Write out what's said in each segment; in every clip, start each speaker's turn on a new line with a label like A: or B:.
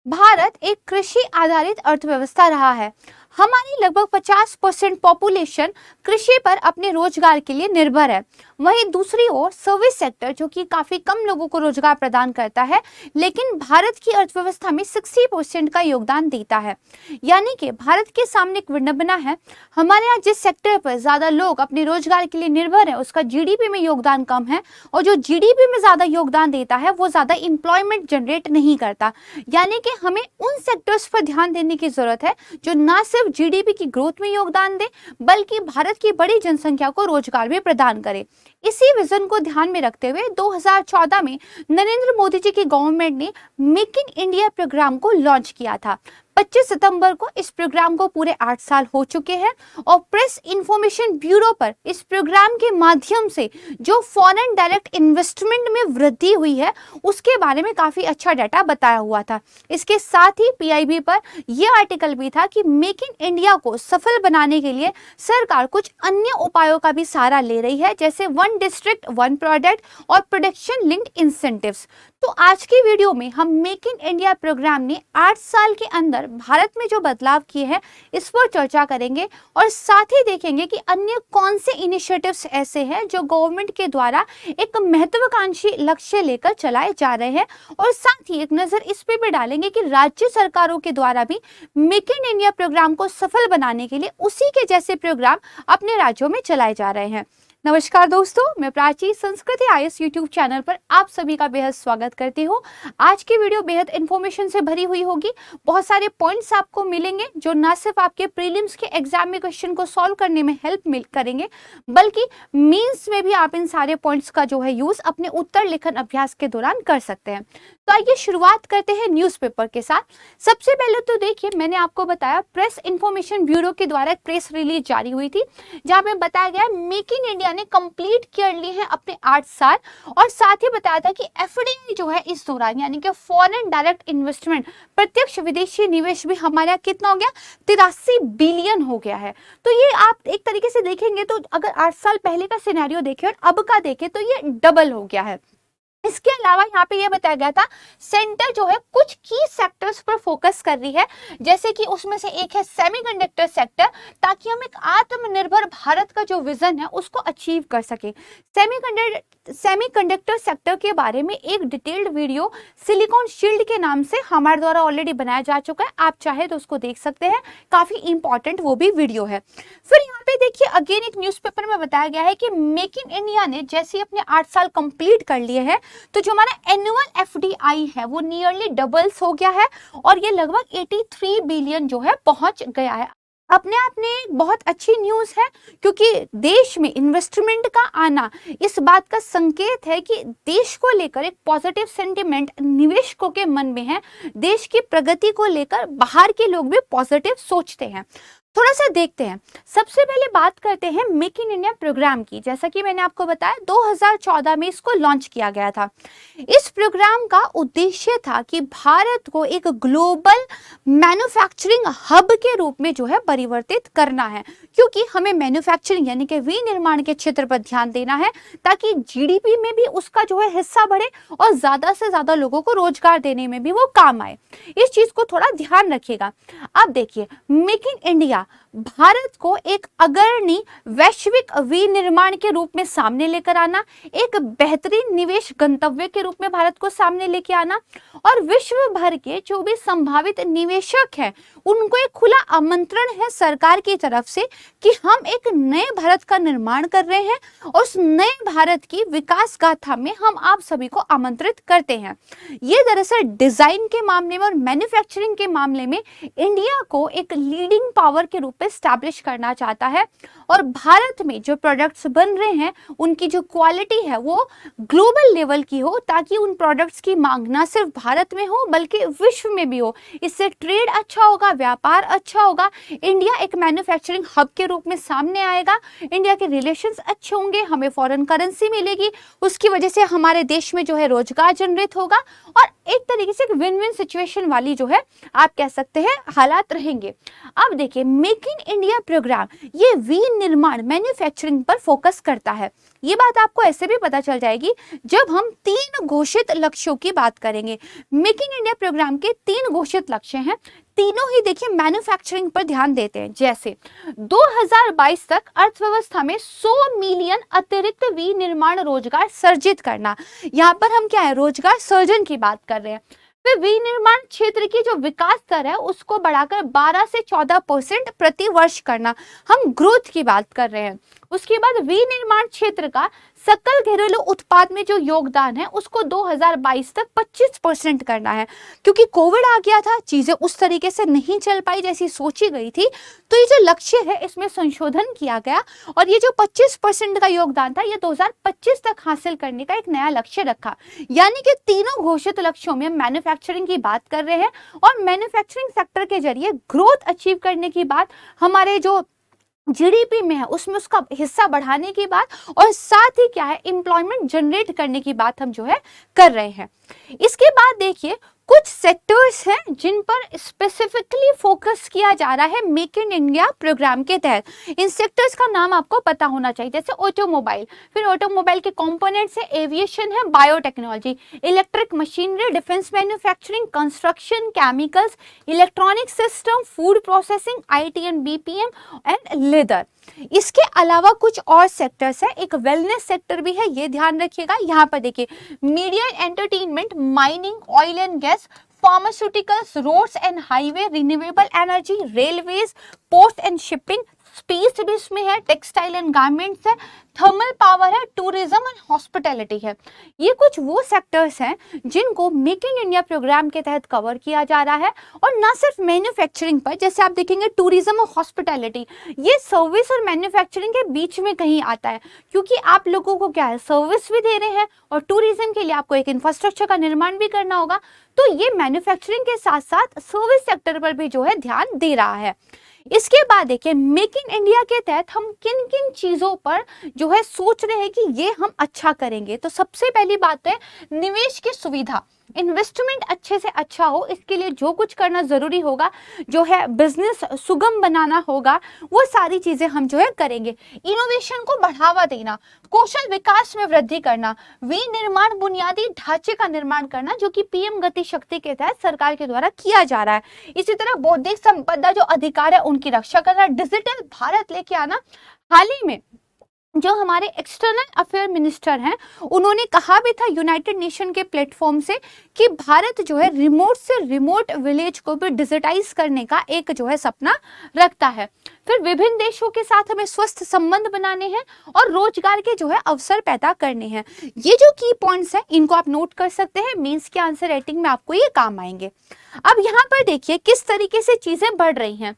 A: भारत एक कृषि आधारित अर्थव्यवस्था रहा है। हमारी लगभग 50% पॉपुलेशन कृषि पर अपने रोजगार के लिए निर्भर है। वहीं दूसरी ओर सर्विस सेक्टर, जो कि काफी कम लोगों को रोजगार प्रदान करता है, लेकिन भारत की अर्थव्यवस्था में 60% का योगदान देता है। यानी कि भारत के सामने एक विडंबना है। हमारे यहाँ जिस सेक्टर पर ज्यादा लोग अपने रोजगार के लिए निर्भर है, उसका जीडीपी में योगदान कम है, और जो जीडीपी में ज्यादा योगदान देता है वो ज्यादा इंप्लॉयमेंट जनरेट नहीं करता। यानी कि हमें उन सेक्टर्स पर ध्यान देने की जरूरत है जो ना सिर्फ जीडीपी की ग्रोथ में योगदान दे, बल्कि भारत की बड़ी जनसंख्या को रोजगार भी प्रदान करे। इसी विजन को ध्यान में रखते हुए 2014 में नरेंद्र मोदी जी की गवर्नमेंट ने मेक इन इंडिया प्रोग्राम को लॉन्च किया था। 25 सितंबर को इस प्रोग्राम को पूरे 8 साल हो चुके हैं, और प्रेस इंफॉर्मेशन ब्यूरो पर इस प्रोग्राम के माध्यम से जो फॉरेन डायरेक्ट इन्वेस्टमेंट में वृद्धि हुई है उसके बारे में काफी अच्छा डाटा बताया हुआ था। इसके साथ ही पीआईबी पर यह आर्टिकल भी था कि मेक इन इंडिया को सफल बनाने के लिए सरकार कुछ अन्य उपायों का भी सहारा ले रही है, जैसे वन डिस्ट्रिक्ट वन प्रोडक्ट और प्रोडक्शन लिंक्ड इंसेंटिव्स। तो आज की वीडियो में हम मेक इन इंडिया प्रोग्राम ने 8 साल के अंदर भारत में जो बदलाव किए हैं इस पर चर्चा करेंगे, और साथ ही देखेंगे कि अन्य कौन से इनिशिएटिव्स ऐसे हैं जो गवर्नमेंट के द्वारा एक महत्वाकांक्षी लक्ष्य लेकर चलाए जा रहे हैं, और साथ ही एक नजर इस पे भी डालेंगे कि राज्य सरकारों के द्वारा भी मेक इन इंडिया प्रोग्राम को सफल बनाने के लिए उसी के जैसे प्रोग्राम अपने राज्यों में चलाए जा रहे हैं। नमस्कार दोस्तों, मैं प्राची संस्कृति आईएएस यूट्यूब चैनल पर आप सभी का बेहद स्वागत करती हूँ। आज की वीडियो बेहद इन्फॉर्मेशन से भरी हुई होगी। बहुत सारे पॉइंट्स आपको मिलेंगे जो ना सिर्फ आपके प्रीलिम्स के एग्जाम में क्वेश्चन को सॉल्व करने में हेल्प करेंगे, बल्कि मेंस में भी आप इन सारे पॉइंट्स का जो है यूज अपने उत्तर लेखन अभ्यास के दौरान कर सकते हैं। तो आइए शुरुआत करते हैं न्यूज़पेपर के साथ। सबसे पहले तो देखिए, मैंने आपको बताया प्रेस इंफॉर्मेशन ब्यूरो के द्वारा एक प्रेस रिलीज जारी हुई थी, जहां में बताया गया मेक इन इंडिया ने कंप्लीट कर लिए हैं अपने 8 साल, और साथ ही बताया था कि एफडीआई जो है इस दौरान, यानी कि फॉरेन डायरेक्ट इन्वेस्टमेंट, प्रत्यक्ष विदेशी निवेश भी हमारे यहाँ कितना हो गया, 83 बिलियन हो गया है। तो ये आप एक तरीके से देखेंगे तो अगर 8 साल पहले का सिनेरियो देखें और अब का देखें तो ये डबल हो गया है। इसके अलावा यहाँ पे ये बताया गया था सेंटर जो है कुछ की सेक्टर्स पर फोकस कर रही है, जैसे कि उसमें से एक है सेमीकंडक्टर सेक्टर, ताकि हम एक आत्मनिर्भर भारत का जो विजन है उसको अचीव कर सके। सेमीकंडक्टर सेक्टर के बारे में एक डिटेल्ड वीडियो सिलिकॉन शील्ड के नाम से हमारे द्वारा ऑलरेडी बनाया जा चुका है, आप चाहे तो उसको देख सकते हैं, काफी इंपॉर्टेंट वो भी वीडियो है। फिर यहाँ पे देखिए अगेन एक न्यूज़पेपर में बताया गया है कि मेक इन इंडिया ने जैसे अपने 8 साल कंप्लीट कर लिए हैं, तो जो हमारा एनुअल एफडीआई है वो नियरली डबल्स हो गया है, और ये लगभग 83 बिलियन जो है पहुंच गया है। अपने आप में बहुत अच्छी न्यूज़ है, क्योंकि देश में इन्वेस्टमेंट का आना इस बात का संकेत है कि देश को लेकर एक पॉजिटिव सेंटिमेंट निवेशकों के मन में है। देश की प्रगति को लेकर बाहर के लोग भी पॉजिटिव सोचते हैं। थोड़ा सा देखते हैं। सबसे पहले बात करते हैं मेक इन इंडिया प्रोग्राम की। जैसा कि मैंने आपको बताया 2014 में इसको लॉन्च किया गया था। इस प्रोग्राम का उद्देश्य था कि भारत को एक ग्लोबल मैन्युफैक्चरिंग हब के रूप में जो है परिवर्तित करना है, क्योंकि हमें मैन्युफैक्चरिंग यानी कि विनिर्माण के क्षेत्र पर ध्यान देना है, ताकि जीडीपी में भी उसका जो है हिस्सा बढ़े और ज्यादा से ज्यादा लोगों को रोजगार देने में भी वो काम आए। इस चीज को थोड़ा ध्यान रखिएगा। अब देखिए, मेक इन इंडिया भारत को एक अग्रणी वैश्विक विनिर्माण के रूप में सामने लेकर आना, एक बेहतरीन निवेश गंतव्य के रूप में भारत को सामने लेके आना, और विश्व भर के जो भी संभावित निवेशक हैं उनको एक खुला आमंत्रण है सरकार की तरफ से कि हम एक नए भारत का निर्माण कर रहे हैं, और उस नए भारत की विकास गाथा में हम आप सभी को आमंत्रित करते हैं। ये दरअसल डिजाइन के मामले में और मैन्युफैक्चरिंग के मामले में इंडिया को एक लीडिंग पावर के रूप में स्टैब्लिश करना चाहता है, और भारत में जो प्रोडक्ट्स बन रहे हैं उनकी जो क्वालिटी है वो ग्लोबल लेवल की हो, ताकि उन प्रोडक्ट्स की मांग ना सिर्फ भारत में हो बल्कि विश्व में भी हो। इससे ट्रेड अच्छा होगा, व्यापार अच्छा होगा, इंडिया एक मैन्युफैक्चरिंग हब के रूप में सामने आएगा, इंडिया के रिलेशंस अच्छे होंगे, हमें फॉरेन करेंसी मिलेगी, उसकी वजह से हमारे देश में जो है रोजगार जनरेट होगा, और एक तरीके से विन विन सिचुएशन वाली जो है आप कह सकते हैं हालात रहेंगे। अब देखिए, मेक इन इंडिया प्रोग्राम ये विनिर्माण मैन्युफैक्चरिंग पर फोकस करता है। ये बात आपको ऐसे भी पता चल जाएगी जब हम 3 घोषित लक्ष्यों की बात करेंगे। मेक इन इंडिया प्रोग्राम के 3 घोषित लक्ष्य हैं, तीनों ही देखिए मैन्युफैक्चरिंग पर ध्यान देते हैं। जैसे 2022 तक अर्थव्यवस्था में 100 मिलियन अतिरिक्त विनिर्माण रोजगार सर्जित करना। यहाँ पर हम क्या है, रोजगार सर्जन की बात कर रहे हैं। फिर विनिर्माण क्षेत्र की जो विकास दर है उसको बढ़ाकर 12 से 14% प्रति वर्ष करना, हम ग्रोथ की बात कर रहे हैं। उसके बाद विनिर्माण क्षेत्र का सकल घरेलू उत्पाद में जो योगदान है उसको 2022 तक 25% करना है। क्योंकि कोविड आ गया था, चीजें उस तरीके से नहीं चल पाई जैसी सोची गई थी, तो ये जो लक्ष्य है इसमें संशोधन किया गया और ये जो 25% का योगदान था ये 2025 तक हासिल करने का एक नया लक्ष्य रखा। यानी कि तीनों घोषित लक्ष्यों में मैन्युफैक्चरिंग की बात कर रहे हैं और मैन्युफैक्चरिंग सेक्टर के जरिए ग्रोथ अचीव करने की बात, हमारे जो जीडीपी में है उसमें उसका हिस्सा बढ़ाने की बात, और साथ ही क्या है, एम्प्लॉयमेंट जनरेट करने की बात हम जो है कर रहे हैं। इसके बाद देखिए कुछ सेक्टर्स हैं जिन पर स्पेसिफिकली फोकस किया जा रहा है मेक इन इंडिया प्रोग्राम के तहत। इन सेक्टर्स का नाम आपको पता होना चाहिए, जैसे ऑटोमोबाइल, फिर ऑटोमोबाइल के कंपोनेंट्स है, एविएशन है, biotechnology, electric machinery, defence manufacturing, construction, chemicals, electronic system, food processing, IT and BPM and leather. इसके अलावा कुछ और सेक्टर्स है, एक वेलनेस सेक्टर भी है, ये ध्यान रखिएगा। यहाँ पर देखिए media entertainment, mining, oil and gas, pharmaceuticals, roads and highway, renewable energy, railways, post and shipping, space भी इसमें है, टेक्सटाइल एंड गारमेंट्स है, थर्मल पावर है, टूरिज्म एंड हॉस्पिटैलिटी है। ये कुछ वो सेक्टर्स हैं जिनको मेक इन इंडिया प्रोग्राम के तहत कवर किया जा रहा है। और ना सिर्फ मैन्युफैक्चरिंग पर, जैसे आप देखेंगे टूरिज्म और हॉस्पिटैलिटी, ये सर्विस और मैन्युफैक्चरिंग के बीच में कहीं आता है, क्योंकि आप लोगों को क्या है, सर्विस भी दे रहे हैं और टूरिज्म के लिए आपको एक इंफ्रास्ट्रक्चर का निर्माण भी करना होगा, तो ये मैन्युफैक्चरिंग के साथ साथ सर्विस सेक्टर पर भी जो है ध्यान दे रहा है। इसके बाद देखिए मेक इन इंडिया के तहत हम किन किन चीजों पर जो है सोच रहे हैं कि ये हम अच्छा करेंगे। तो सबसे पहली बात है निवेश की सुविधा, इन्वेस्टमेंट अच्छे से अच्छा हो, इसके लिए जो कुछ करना जरूरी होगा, जो है बिजनेस सुगम बनाना होगा, वो सारी चीजें हम जो है करेंगे। इनोवेशन को बढ़ावा देना, कौशल विकास में वृद्धि करना, विनिर्माण बुनियादी ढांचे का निर्माण करना, जो कि पीएम गति शक्ति के तहत सरकार के द्वारा किया जा रहा है। इसी तरह बौद्धिक संपदा जो अधिकार है उनकी रक्षा करना, डिजिटल भारत लेके आना। हाल ही में जो हमारे एक्सटर्नल अफेयर मिनिस्टर हैं उन्होंने कहा भी था यूनाइटेड नेशन के प्लेटफॉर्म से कि भारत जो है रिमोट से रिमोट विलेज को भी डिजिटाइज करने का एक जो है सपना रखता है। फिर विभिन्न देशों के साथ हमें स्वस्थ संबंध बनाने हैं और रोजगार के जो है अवसर पैदा करने हैं। ये जो की पॉइंट्स हैं इनको आप नोट कर सकते हैं, मेंस के आंसर राइटिंग में आपको ये काम आएंगे। अब यहाँ पर देखिए किस तरीके से चीजें बढ़ रही हैं।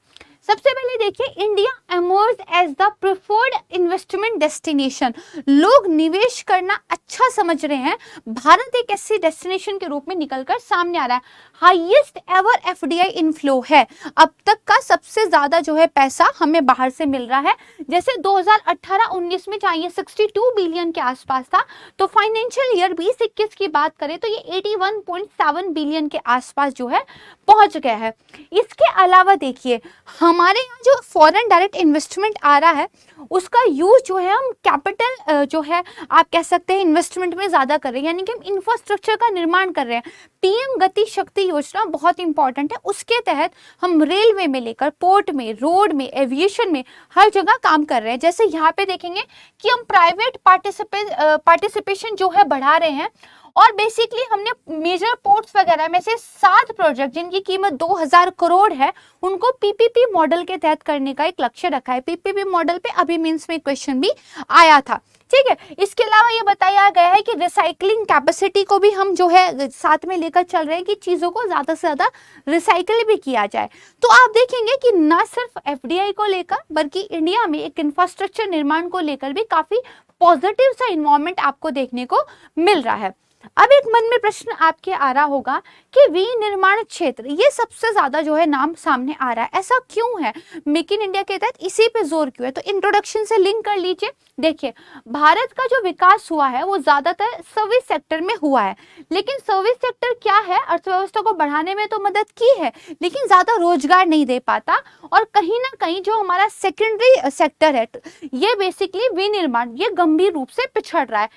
A: सबसे पहले देखिए India emerge as the preferred investment destination, लोग निवेश करना अच्छा समझ रहे हैं, भारत एक ऐसी डेस्टिनेशन के रूप में निकलकर सामने आ रहा है। हाईएस्ट एवर एफडीआई इनफ्लो है, अब तक का सबसे ज्यादा जो है पैसा हमें बाहर से मिल रहा है। जैसे 2018-19 में चाहिए 62 बिलियन के आसपास था, तो फाइनेंशियल ईयर 2021 की बात करें तो ये 81.7 बिलियन के आसपास जो है पहुंच गया है। इसके अलावा देखिए हमारे यहाँ जो फॉरेन डायरेक्ट इन्वेस्टमेंट आ रहा है उसका यूज जो है हम कैपिटल जो है आप कह सकते हैं इन्वेस्टमेंट में ज्यादा कर रहे हैं, यानी कि हम इंफ्रास्ट्रक्चर का निर्माण कर रहे हैं। पीएम गति शक्ति योजना बहुत इंपॉर्टेंट है, उसके तहत हम रेलवे में लेकर पोर्ट में, रोड में, एविएशन में हर जगह काम कर रहे हैं। जैसे यहाँ पे देखेंगे कि हम प्राइवेट पार्टिसिपेशन जो है बढ़ा रहे हैं और बेसिकली हमने मेजर पोर्ट्स वगैरह में से 7 प्रोजेक्ट जिनकी कीमत 2000 करोड़ है उनको पीपीपी मॉडल के तहत करने का एक लक्ष्य रखा है। पीपीपी मॉडल पे अभी मेंस में क्वेश्चन भी आया था, ठीक है। इसके अलावा ये बताया गया है कि रिसाइकलिंग कैपेसिटी को भी हम जो है साथ में लेकर चल रहे हैं कि चीजों को ज्यादा से ज्यादा रिसाइकिल भी किया जाए। तो आप देखेंगे कि ना सिर्फ एफडीआई को लेकर बल्कि इंडिया में एक इंफ्रास्ट्रक्चर निर्माण को लेकर भी काफी पॉजिटिव सा इन्वायरमेंट आपको देखने को मिल रहा है। अब एक मन में प्रश्न आपके आ रहा होगा कि विनिर्माण क्षेत्र ये सबसे ज्यादा जो है नाम सामने आ रहा है, ऐसा क्यों है, मेक इन इंडिया के तहत इसी पे जोर क्यों है? तो इंट्रोडक्शन से लिंक कर लीजिए। देखिए, भारत का जो विकास हुआ है वो ज्यादातर सर्विस सेक्टर में हुआ है, लेकिन सर्विस सेक्टर क्या है, अर्थव्यवस्था को बढ़ाने में तो मदद की है, लेकिन ज्यादा रोजगार नहीं दे पाता। और कहीं ना कहीं जो हमारा सेकेंडरी सेक्टर है, ये बेसिकली विनिर्माण, ये गंभीर रूप से पिछड़ रहा है।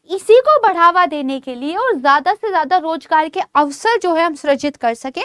A: इसी को बढ़ावा देने के लिए और ज्यादा से ज्यादा रोजगार के अवसर जो है हम सृजित कर सके,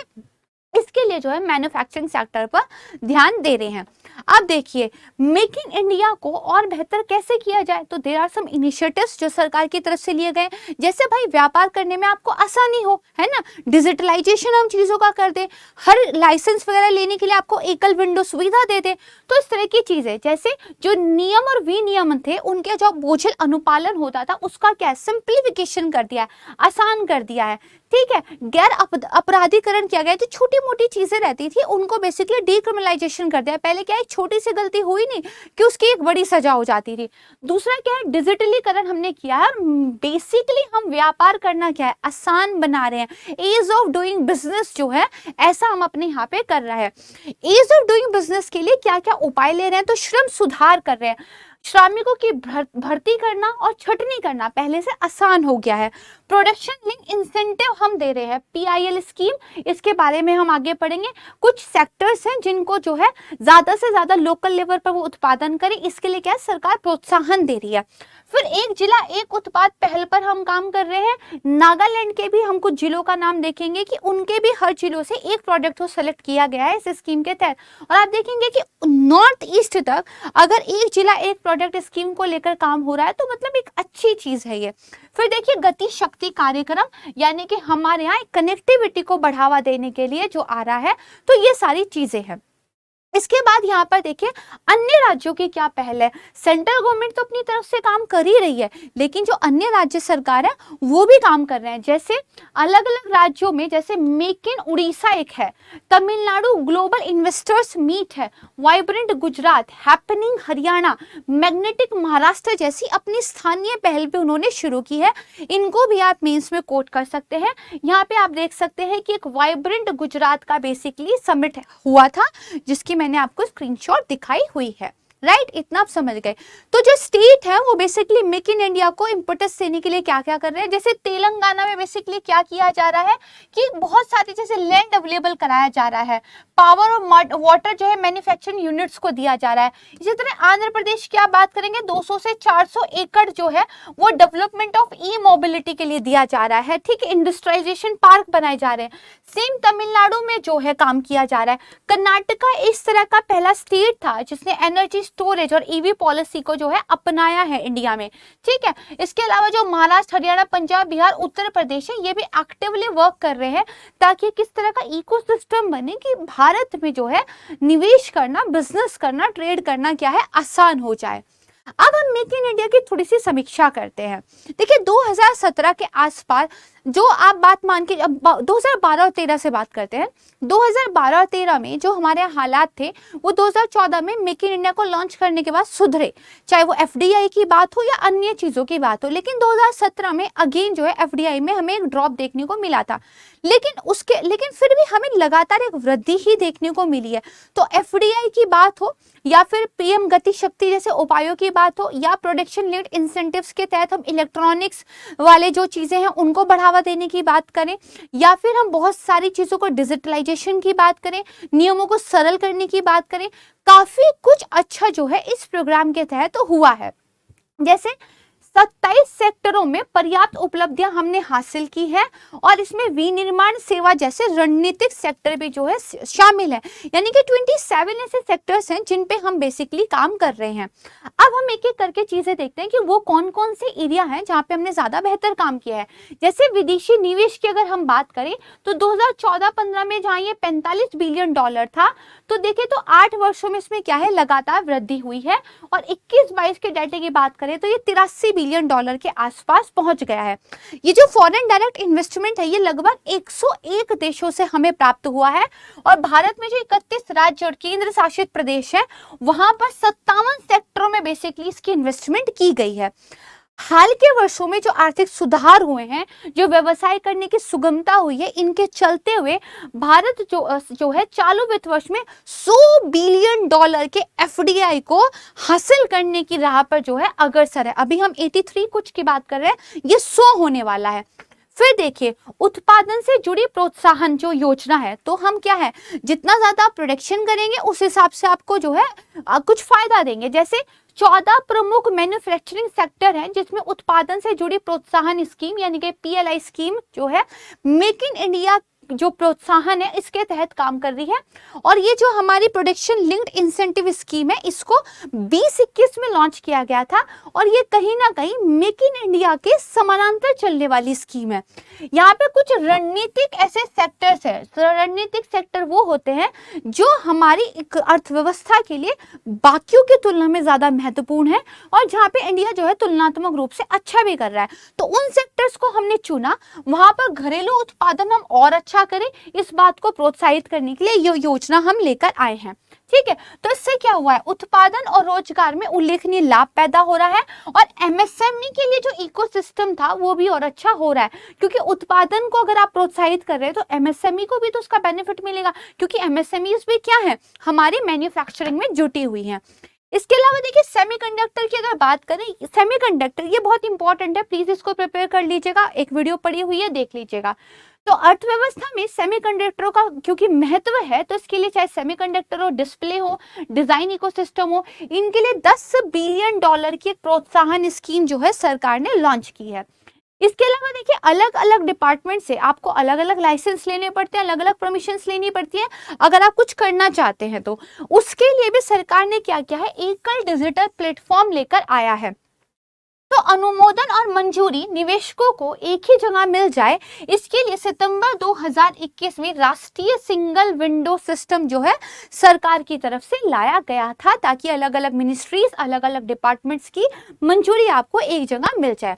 A: इसके लिए जो है मैन्युफैक्चरिंग सेक्टर पर ध्यान दे रहे हैं। अब देखिए, मेक इन इंडिया को और बेहतर कैसे किया जाए, तो देयर आर सम इनिशिएटिव्स जो सरकार की तरफ से लिए गए, जैसे भाई व्यापार करने में आपको आसानी हो, है ना, डिजिटलाइजेशन हम चीजों का कर दे, हर लाइसेंस वगैरह लेने के लिए आपको एकल विंडो सुविधा दे दे। तो इस तरह की चीजें, जैसे जो नियम और विनियमन थे उनके जो बोझिल अनुपालन होता था उसका क्या सिंप्लीफिकेशन कर दिया है, आसान कर दिया है, ठीक है। गैर अपराधीकरण किया गया, जो छोटी मोटी चीजें रहती थी उनको बेसिकली डीक्रिमिनलाइजेशन कर दिया। पहले क्या है, छोटी सी गलती हुई नहीं कि उसकी एक बड़ी सजा हो जाती थी। दूसरा क्या है, डिजिटलीकरण हमने किया है, बेसिकली हम व्यापार करना क्या है, आसान बना रहे हैं। ईज ऑफ डूइंग बिजनेस जो है, ऐसा हम अपने यहाँ पे कर रहे हैं। ईज ऑफ डूइंग बिजनेस के लिए क्या क्या उपाय ले रहे हैं, तो श्रम सुधार कर रहे हैं, श्रमिकों की भर्ती करना और छटनी करना पहले से आसान हो गया है। प्रोडक्शन लिंक इंसेंटिव हम दे रहे हैं, पीआईएल स्कीम, इसके बारे में हम आगे पढ़ेंगे। कुछ सेक्टर्स हैं जिनको जो है ज्यादा से ज्यादा लोकल लेवल पर वो उत्पादन करें, इसके लिए क्या सरकार प्रोत्साहन दे रही है। फिर एक जिला एक उत्पाद पहल पर हम काम कर रहे हैं। नागालैंड के भी हम कुछ जिलों का नाम देखेंगे कि उनके भी हर जिलों से एक प्रोडक्ट को सेलेक्ट किया गया है इस स्कीम के तहत। और आप देखेंगे कि नॉर्थ ईस्ट तक अगर एक जिला एक प्रोडक्ट स्कीम को लेकर काम हो रहा है तो मतलब एक अच्छी चीज है ये। फिर देखिए, गति शक्ति कार्यक्रम, यानी कि हमारे यहाँ कनेक्टिविटी को बढ़ावा देने के लिए जो आ रहा है, तो ये सारी चीजें हैं। इसके बाद यहाँ पर देखिए अन्य राज्यों की क्या पहल है। सेंट्रल गवर्नमेंट तो अपनी तरफ से काम कर ही रही है, लेकिन जो अन्य राज्य सरकार है वो भी काम कर रहे हैं। जैसे अलग अलग राज्यों में, जैसे मेक इन उड़ीसा एक है, तमिलनाडु ग्लोबल इन्वेस्टर्स मीट है, vibrant Gujarat, happening Haryana, magnetic Maharashtra जैसी अपनी स्थानीय पहल भी उन्होंने शुरू की है। इनको भी आप मेंस में कोट कर सकते हैं। यहाँ पे आप देख सकते हैं कि एक वाइब्रेंट गुजरात का बेसिकली समिट हुआ था, जिसकी मैंने आपको स्क्रीनशॉट दिखाई हुई है। राइट, इतना आप समझ गए। तो जो स्टेट है वो बेसिकली मेक इन इंडिया को इम्पोर्टेंस देने के लिए क्या क्या कर रहे हैं। जैसे तेलंगाना में बेसिकली क्या किया जा रहा है कि बहुत सारी जैसे लैंड अवेलेबल कराया जा रहा है, पावर और वाटर जो है मैन्युफैक्चरिंग यूनिट्स को दिया जा रहा है। इसी तरह आंध्र प्रदेश की आप बात करेंगे, 200 से 400 एकड़ जो है वो डेवलपमेंट ऑफ ई मोबिलिटी के लिए दिया जा रहा है, ठीक है, इंडस्ट्रियलाइजेशन पार्क बनाए जा रहे हैं। सेम तमिलनाडु में जो है काम किया जा रहा है। कर्नाटका इस तरह का पहला स्टेट था जिसने एनर्जी स्टोरेज और ईवी पॉलिसी को जो है अपनाया है इंडिया में, ठीक है। इसके अलावा जो महाराष्ट्र, हरियाणा, पंजाब, बिहार, उत्तर प्रदेश है, ये भी एक्टिवली वर्क कर रहे हैं ताकि किस तरह का इकोसिस्टम बने कि भारत में जो है निवेश करना, बिजनेस करना, ट्रेड करना क्या है, आसान हो जाए। अब हम मेक इन इंडिया की थोड़ी सी समीक्षा करते हैं। देखिए 2017 के आसपास जो आप बात मान के, अब 2012 और 13 से बात करते हैं। 2012 और 13 में जो हमारे हालात थे वो 2014 में मेक इन इंडिया को लॉन्च करने के बाद सुधरे, चाहे वो एफडीआई की बात हो या अन्य चीजों की बात हो। लेकिन 2017 में अगेन जो है एफडीआई में हमें एक ड्रॉप देखने को मिला था, लेकिन फिर भी हमें लगातार एक वृद्धि ही देखने को मिली है। तो एफडीआई की बात हो या फिर पीएम गति शक्ति जैसे उपायों की बात हो या प्रोडक्शन लिंक्ड इंसेंटिव्स के तहत हम इलेक्ट्रॉनिक्स वाले जो चीजें हैं उनको बढ़ावा देने की बात करें, या फिर हम बहुत सारी चीजों को डिजिटलाइजेशन की बात करें, नियमों को सरल करने की बात करें, काफी कुछ अच्छा जो है इस प्रोग्राम के तहत तो हुआ है। जैसे 27 सेक्टरों में पर्याप्त उपलब्धियां हमने हासिल की है और इसमें विनिर्माण सेवा जैसे रणनीतिक सेक्टर भी जो है शामिल है, यानी कि 27 ऐसे सेक्टर्स हैं जिन पे हम बेसिकली काम कर रहे हैं। अब हम एक एक करके चीजें देखते हैं कि वो कौन कौन से एरिया हैं जहाँ पे हमने ज्यादा बेहतर काम किया है। जैसे विदेशी निवेश की अगर हम बात करें तो 2014-15 में जहाँ ये $45 बिलियन था, तो देखें तो 8 वर्षों में इसमें क्या है, लगातार वृद्धि हुई है। और 21-22 के डाटे की बात करें तो ये $83 बिलियन के आसपास पहुंच गया है। ये जो फॉरेन डायरेक्ट इन्वेस्टमेंट है ये लगभग 101 देशों से हमें प्राप्त हुआ है। और भारत में जो 31 राज्य और केंद्र शासित प्रदेश है वहां पर 57 सेक्टरों में बेसिकली इसकी इन्वेस्टमेंट की गई है। हाल के वर्षों में जो आर्थिक सुधार हुए हैं, जो व्यवसाय करने की सुगमता हुई है, इनके चलते हुए भारत जो है चालू वित्त वर्ष में $100 बिलियन के एफडीआई को हासिल करने की राह पर जो है अग्रसर है। अभी हम 83 कुछ की बात कर रहे हैं, ये 100 होने वाला है। फिर देखिए, उत्पादन से जुड़ी प्रोत्साहन जो योजना है, तो हम क्या है, जितना ज्यादा प्रोडक्शन करेंगे उस हिसाब से आपको जो है कुछ फायदा देंगे। जैसे 14 प्रमुख मैन्युफैक्चरिंग सेक्टर हैं जिसमें उत्पादन से जुड़ी प्रोत्साहन स्कीम यानी कि पीएलआई स्कीम जो है मेक इन इंडिया जो प्रोत्साहन है इसके तहत काम कर रही है। और ये जो हमारी प्रोडक्शन लिंक्ड इंसेंटिव स्कीम है, इसको 2021 में लॉन्च किया गया था और ये कहीं ना कहीं मेक इन इंडिया के समानांतर चलने वाली स्कीम है। यहाँ पे कुछ रणनीतिक ऐसे सेक्टर्स है, रणनीतिक सेक्टर वो होते हैं जो हमारी अर्थव्यवस्था के लिए बाकियों की तुलना में ज्यादा महत्वपूर्ण है और जहाँ पे इंडिया जो है तुलनात्मक रूप से अच्छा भी कर रहा है। तो उन सेक्टर्स को हमने चुना, वहां पर घरेलू उत्पादन हम और अच्छा करें, इस बात को प्रोत्साहित करने के लिए ये योजना हम लेकर आए हैं। ठीक है, तो इससे क्या हुआ है, उत्पादन और रोजगार में उल्लेखनीय लाभ पैदा हो रहा है और एमएसएमई के लिए जो इकोसिस्टम था वो भी और अच्छा हो रहा है, क्योंकि उत्पादन को अगर आप प्रोत्साहित कर रहे हैं तो एमएसएमई को भी तो उसका बेनिफिट मिलेगा, क्योंकि एमएसएमईज भी क्या है, हमारी मैन्युफैक्चरिंग में जुटी हुई है। इसके अलावा देखिए, सेमीकंडक्टर की अगर बात करें, सेमीकंडक्टर ये बहुत इंपॉर्टेंट है, प्लीज इसको प्रिपेयर कर लीजिएगा, एक वीडियो पड़ी हुई है देख लीजिएगा। तो अर्थव्यवस्था में सेमीकंडक्टरों का क्योंकि महत्व है, तो इसके लिए चाहे सेमीकंडक्टर हो, डिस्प्ले हो, डिजाइन इकोसिस्टम हो, इनके लिए $10 बिलियन की एक प्रोत्साहन स्कीम जो है सरकार ने लॉन्च की है। इसके अलावा देखिए, अलग अलग डिपार्टमेंट से आपको अलग अलग लाइसेंस लेने पड़ते हैं, अलग अलग परमिशंस लेनी पड़ती है अगर आप कुछ करना चाहते हैं। तो उसके लिए भी सरकार ने क्या किया है, एकल डिजिटल प्लेटफॉर्म लेकर आया है। तो अनुमोदन और मंजूरी निवेशकों को एक ही जगह मिल जाए, इसके लिए सितंबर 2021 में राष्ट्रीय सिंगल विंडो सिस्टम जो है सरकार की तरफ से लाया गया था, ताकि अलग अलग मिनिस्ट्रीज, अलग अलग डिपार्टमेंट्स की मंजूरी आपको एक जगह मिल जाए।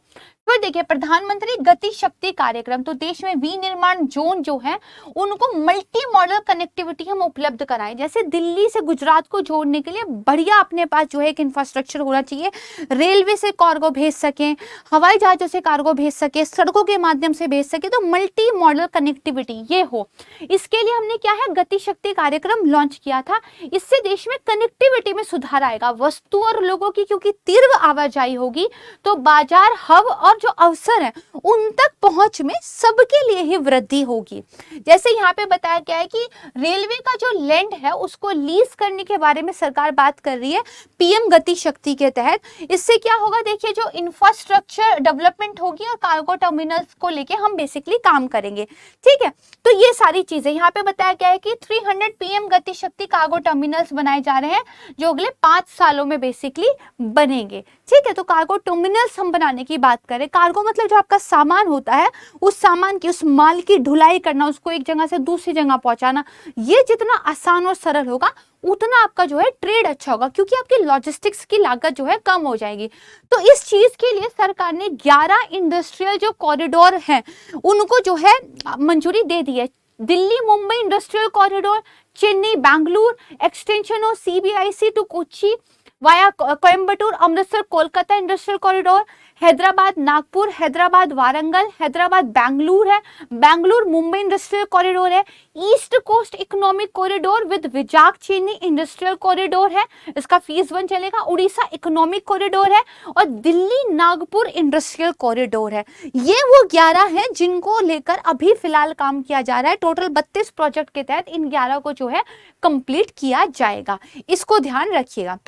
A: फिर देखिए, प्रधानमंत्री गति शक्ति कार्यक्रम, तो देश में विनिर्माण जोन जो है उनको मल्टी मॉडल कनेक्टिविटी हम उपलब्ध कराएं। जैसे दिल्ली से गुजरात को जोड़ने के लिए बढ़िया अपने पास जो है एक इंफ्रास्ट्रक्चर होना चाहिए, रेलवे से कार्गो भेज सकें, हवाई जहाजों से कार्गो भेज सके, सड़कों के माध्यम से भेज सके, तो मल्टी मॉडल कनेक्टिविटी ये हो। इसके लिए हमने क्या है, गति शक्ति कार्यक्रम लॉन्च किया था। इससे देश में कनेक्टिविटी में सुधार आएगा, वस्तु और लोगों की क्योंकि तीव्र आवाजाही होगी तो बाजार, हब और जो अवसर है उन तक पहुंच में सबके लिए ही वृद्धि होगी। जैसे यहाँ पे बताया गया है कि रेलवे का जो लैंड है उसको लीज करने के बारे में सरकार बात कर रही है पीएम गति शक्ति के तहत। इससे क्या होगा, देखिए जो इंफ्रास्ट्रक्चर डेवलपमेंट होगी और कार्गो टर्मिनल्स को लेके हम बेसिकली काम करेंगे। ठीक है, तो ये सारी चीजें यहाँ पे बताया गया है कि 300 पीएम गति शक्ति कार्गो टर्मिनल्स बनाए जा रहे हैं जो अगले 5 सालों में बेसिकली बनेंगे। ठीक है, तो कार्गो टर्मिनल्स हम बनाने की बात करें, कार्गो मतलब जो आपका सामान होता है, उस सामान की, उस माल की ढुलाई करना, उसको एक जगह से दूसरी जगह पहुंचाना, ये जितना आसान और सरल होगा उतना आपका जो है ट्रेड अच्छा होगा, क्योंकि आपकी लॉजिस्टिक्स की लागत जो है कम हो जाएगी। तो इस चीज के लिए सरकार ने 11 इंडस्ट्रियल जो कॉरिडोर हैं उनको जो है मंजूरी दे दी है। Delhi Mumbai industrial corridor, Chennai Bengaluru extension of CBIC to Kochi via Coimbatore Amritsar Kolkata industrial corridor, Hyderabad Nagpur, Hyderabad Warangal, Hyderabad Bengaluru है, बेंगलुरु मुंबई इंडस्ट्रियल कॉरिडोर है, east coast economic corridor with Vizag Chennai industrial corridor है, इसका फेज 1 चलेगा, उड़ीसा इकोनॉमिक कॉरिडोर है और दिल्ली नागपुर इंडस्ट्रियल कॉरिडोर है। ये वो 11 है जिनको लेकर अभी फिलहाल काम किया जा रहा है। टोटल 32 प्रोजेक्ट के तहत इन 11 को जो है कंप्लीट किया जाएगा, इसको ध्यान रखिएगा।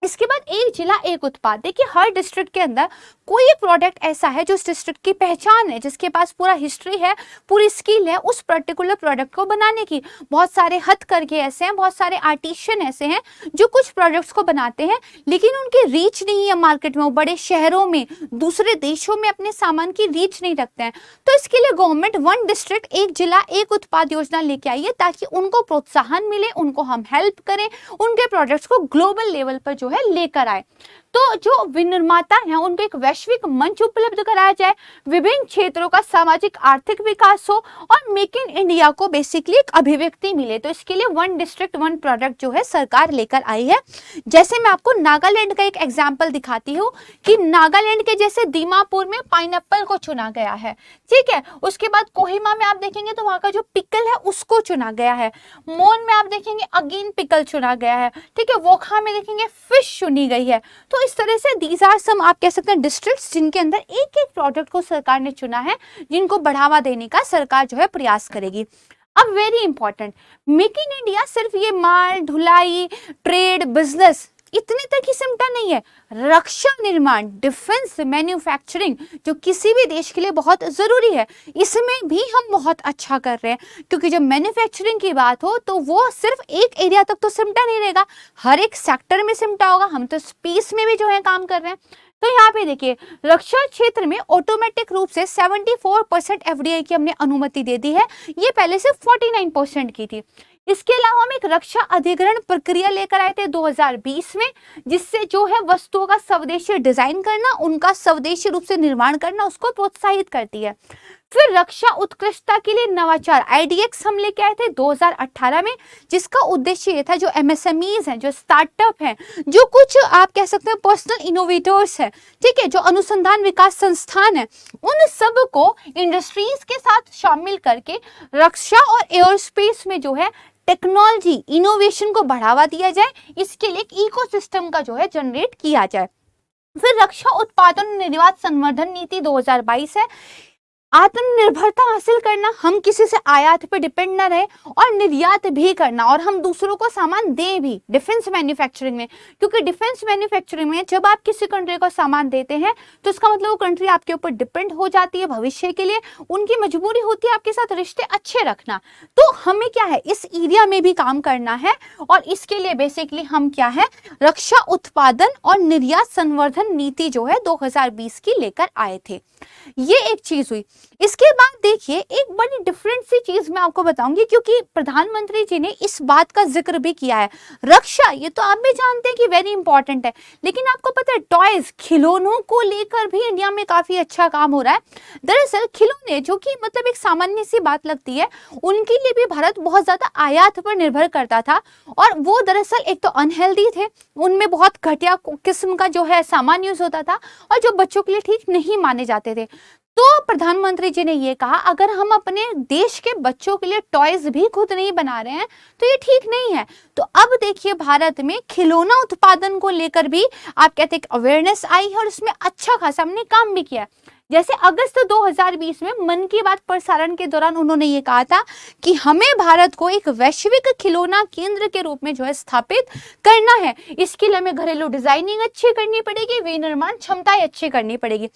A: इसके बाद एक जिला एक उत्पाद, देखिए हर डिस्ट्रिक्ट के अंदर कोई एक प्रोडक्ट ऐसा है जो उस डिस्ट्रिक्ट की पहचान है, जिसके पास पूरा हिस्ट्री है, पूरी स्किल है उस पर्टिकुलर प्रोडक्ट को बनाने की। बहुत सारे हथकरघे ऐसे हैं, बहुत सारे आर्टिशियन ऐसे हैं जो कुछ प्रोडक्ट्स को बनाते हैं, लेकिन उनकी रीच नहीं है मार्केट में, वो बड़े शहरों में, दूसरे देशों में अपने सामान की रीच नहीं रखते हैं। तो इसके लिए गवर्नमेंट 1 डिस्ट्रिक्ट एक जिला एक उत्पाद योजना लेके आई है, ताकि उनको प्रोत्साहन मिले, उनको हम हेल्प करें, उनके प्रोडक्ट्स को ग्लोबल लेवल पर जो है लेकर आए। तो जो विनिर्माता हैं उनको एक वैश्विक मंच उपलब्ध कराया जाए, विभिन्न क्षेत्रों का सामाजिक आर्थिक विकास हो और मेक इन इंडिया को बेसिकली एक अभिव्यक्ति मिले। तो इसके लिए वन डिस्ट्रिक्ट वन प्रोडक्ट जो है सरकार लेकर आई है। जैसे मैं आपको नागालैंड का एक एग्जाम्पल दिखाती हूँ कि नागालैंड के जैसे दीमापुर में पाइनएप्पल को चुना गया है, ठीक है। उसके बाद कोहिमा में आप देखेंगे तो वहां का जो पिकल है उसको चुना गया है। मोन में आप देखेंगे अगेन पिकल चुना गया है, ठीक है। वोखा में देखेंगे फिश चुनी गई है। तो इस तरह से दीज आर सम आप कह सकते हैं डिस्ट्रिक्ट्स जिनके अंदर एक एक प्रोडक्ट को सरकार ने चुना है, जिनको बढ़ावा देने का सरकार जो है प्रयास करेगी। अब very important, make in India सिर्फ ये माल ढुलाई ट्रेड बिजनेस इतने तक ही सिमटा नहीं है। रक्षा निर्माण डिफेंस मैन्युफैक्चरिंग जो किसी भी देश के लिए बहुत जरूरी है, इसमें भी हम बहुत अच्छा कर रहे हैं। क्योंकि जब मैन्युफैक्चरिंग की बात हो तो वो सिर्फ एक एरिया तक तो सिमटा नहीं रहेगा, हर एक सेक्टर में सिमटा होगा। हम तो स्पेस में भी जो है काम कर रहे हैं। तो यहाँ पे देखिए रक्षा क्षेत्र में ऑटोमेटिक रूप से 74% एफडीआई की हमने अनुमति दे दी है, ये पहले से 49% की थी। इसके अलावा हम एक रक्षा अधिग्रहण प्रक्रिया लेकर आए थे 2020 में, जिससे जो है वस्तुओं का स्वदेशी डिजाइन करना, उनका स्वदेशी रूप से निर्माण करना उसको प्रोत्साहित करती है। फिर रक्षा उत्कृष्टता के लिए नवाचार आईडीएक्स हम लेके आए थे 2018 में, जिसका उद्देश्य ये था जो एमएसएमईज हैं, जो स्टार्टअप हैं, जो कुछ आप कह सकते हैं पर्सनल इनोवेटर्स हैं, ठीक है, जो अनुसंधान विकास संस्थान है, उन सब को इंडस्ट्रीज के साथ शामिल करके रक्षा और एयरस्पेस में जो है टेक्नोलॉजी इनोवेशन को बढ़ावा दिया जाए। इसके लिए एक इकोसिस्टम का जो है जनरेट किया जाए। फिर रक्षा उत्पादन निर्यात संवर्धन नीति 2022 है। आत्मनिर्भरता हासिल करना, हम किसी से आयात पे डिपेंड ना रहे और निर्यात भी करना, और हम दूसरों को सामान दें भी डिफेंस मैन्युफैक्चरिंग में। क्योंकि डिफेंस मैन्युफैक्चरिंग में जब आप किसी कंट्री को सामान देते हैं तो इसका मतलब वो कंट्री आपके ऊपर डिपेंड हो जाती है भविष्य के लिए, उनकी मजबूरी होती है आपके साथ रिश्ते अच्छे रखना। तो हमें क्या है इस एरिया में भी काम करना है, और इसके लिए बेसिकली हम क्या है रक्षा उत्पादन और निर्यात संवर्धन नीति जो है 2020 की लेकर आए थे। ये एक चीज हुई। इसके बाद देखिए एक बड़ी डिफरेंट सी चीज मैं आपको बताऊंगी, क्योंकि प्रधानमंत्री जी ने इस बात का जिक्र भी किया है। रक्षा ये तो आप भी जानते हैं कि वेरी इंपॉर्टेंट है, लेकिन आपको पता है टॉयज खिलौनों को लेकर भी इंडिया में काफी अच्छा काम हो रहा है। दरअसल खिलौने जो कि मतलब एक सामान्य सी बात लगती है, उनके लिए भी भारत बहुत ज्यादा आयात पर निर्भर करता था, और वो दरअसल एक तो अनहेल्दी थे, उनमें बहुत घटिया किस्म का जो है सामान यूज होता था, और जो बच्चों के लिए ठीक नहीं माने जाते थे। तो प्रधानमंत्री जी ने ये कहा अगर हम अपने देश के बच्चों के लिए टॉयज भी खुद नहीं बना रहे हैं तो ये ठीक नहीं है। तो अब देखिए भारत में खिलौना उत्पादन को लेकर भी आप कहते हैं अवेयरनेस आई है, और इसमें अच्छा खासा हमने काम भी किया। जैसे अगस्त 2020 में मन की बात प्रसारण के दौरान उन्होंने ये कहा था कि हमें भारत को एक वैश्विक खिलौना केंद्र के रूप में जो है स्थापित करना है। इसके लिए हमें घरेलू डिजाइनिंग अच्छी करनी पड़ेगी, विनिर्माण क्षमताएं अच्छी करनी पड़ेगी।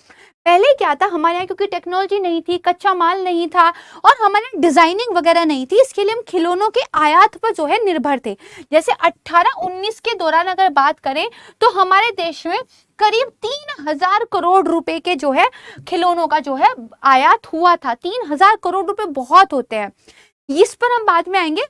A: पहले क्या था हमारे यहाँ क्योंकि टेक्नोलॉजी नहीं थी, कच्चा माल नहीं था और हमारे डिजाइनिंग वगैरह नहीं थी, इसके लिए हम खिलौनों के आयात पर जो है निर्भर थे। जैसे 18-19 के दौरान अगर बात करें तो हमारे देश में करीब 3000 करोड़ रुपए के जो है खिलौनों का जो है आयात हुआ था। 3000 करोड़ रुपए बहुत होते हैं, इस पर हम बाद में आएंगे।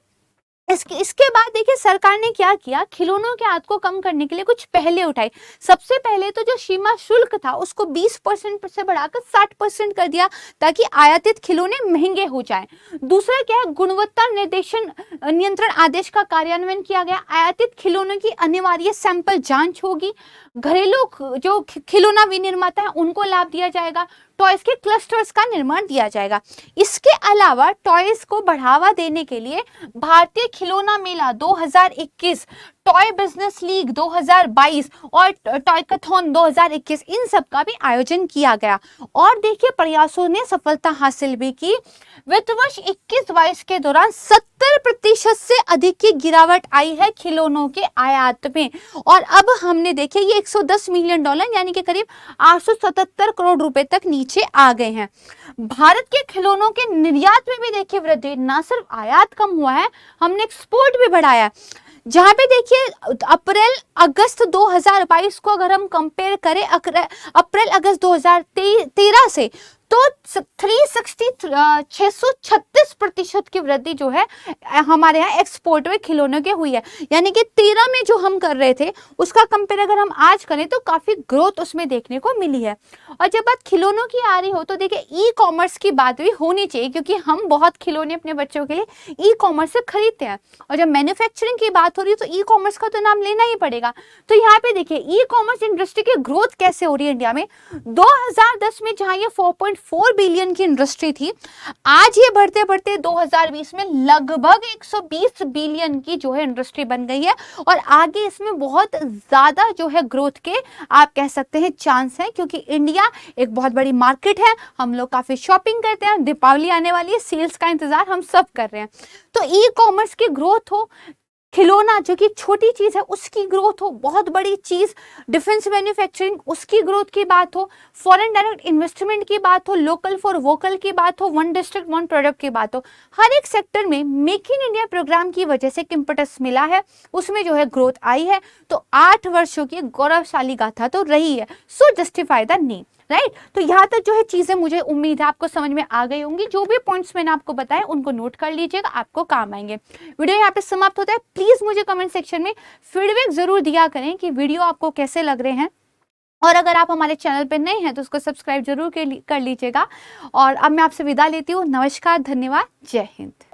A: इसके बाद देखिए सरकार ने क्या किया, खिलौनों के आयात को कम करने के लिए कुछ पहले उठाई। सबसे पहले तो जो सीमा शुल्क था उसको 20% से बढ़ाकर 60% कर दिया ताकि आयातित खिलौने महंगे हो जाएं। दूसरा क्या है, गुणवत्ता निर्देशन नियंत्रण आदेश का कार्यान्वयन किया गया। आयातित खिलौनों की अनिवार्य सैंपल जांच होगी। घरेलू जो खिलौना विनिर्माता है उनको लाभ दिया जाएगा। टॉयज के क्लस्टर्स का निर्माण दिया जाएगा। इसके अलावा टॉयज को बढ़ावा देने के लिए भारतीय खिलौना मेला 2021, टॉय बिजनेस लीग 2022 और टॉयकथॉन 2021 इन सब का भी आयोजन किया गया। और देखिए प्रयासों ने सफलता हासिल भी की। वित्त वर्ष 21-22 के दौरान 70% से अधिक की गिरावट आई है खिलौनों के आयात में, और अब हमने देखे ये $110 मिलियन यानी कि करीब 877 करोड़ रुपए तक नीचे आ गए हैं। भारत के खिलौनों के निर्यात में भी देखिए वृद्धि, ना सिर्फ आयात कम हुआ है, हमने एक्सपोर्ट भी बढ़ाया। जहां पे देखिए अप्रैल अगस्त 2022 को अगर हम कंपेयर करें अप्रैल अगस्त 2013 से, तो 636% की वृद्धि जो है हमारे यहाँ एक्सपोर्ट में खिलौनों के हुई है। यानी कि 13 में जो हम कर रहे थे उसका कंपेयर अगर हम आज करें तो काफी ग्रोथ उसमें देखने को मिली है। और जब बात खिलौनों की आ रही हो तो देखिए ई कॉमर्स की बात भी होनी चाहिए, क्योंकि हम बहुत खिलौने अपने बच्चों के लिए ई कॉमर्स से खरीदते हैं। और जब मैन्युफैक्चरिंग की बात हो रही है तो ई कॉमर्स का तो नाम लेना ही पड़ेगा। तो यहाँ पे देखिए ई कॉमर्स इंडस्ट्री की ग्रोथ कैसे हो रही है इंडिया में। 2010 में जहां ये 4.4 बिलियन की इंडस्ट्री थी, आज ये बढ़ते बढ़ते 2020 में लगभग 120 बिलियन की जो है इंडस्ट्री बन गई है। और आगे इसमें बहुत ज्यादा जो है ग्रोथ के आप कह सकते हैं चांस है, क्योंकि इंडिया एक बहुत बड़ी मार्केट है, हम लोग काफी शॉपिंग करते हैं, दीपावली आने वाली है, सेल्स का इंतजार हम सब कर रहे हैं। तो ई कॉमर्स की ग्रोथ हो, खिलौना जो कि छोटी चीज है उसकी ग्रोथ हो, बहुत बड़ी चीज डिफेंस मैन्युफैक्चरिंग उसकी ग्रोथ की बात हो, फॉरेन डायरेक्ट इन्वेस्टमेंट की बात हो, लोकल फॉर वोकल की बात हो, वन डिस्ट्रिक्ट वन प्रोडक्ट की बात हो, हर एक सेक्टर में मेक इन इंडिया प्रोग्राम की वजह से इम्पटस मिला है, उसमें जो है ग्रोथ आई है। तो 8 वर्षों की गौरवशाली गाथा तो रही है। सो जस्टिफाई द नेम, राइट। तो यहाँ तक जो है चीजें मुझे उम्मीद है आपको समझ में आ गई होंगी। जो भी पॉइंट्स मैंने आपको बताए उनको नोट कर लीजिएगा, आपको काम आएंगे। वीडियो यहाँ पे समाप्त होता है। प्लीज मुझे कमेंट सेक्शन में फीडबैक जरूर दिया करें कि वीडियो आपको कैसे लग रहे हैं। और अगर आप हमारे चैनल पर नए हैं तो उसको सब्सक्राइब जरूर कर लीजिएगा। और अब मैं आपसे विदा लेती हूँ। नमस्कार, धन्यवाद, जय हिंद।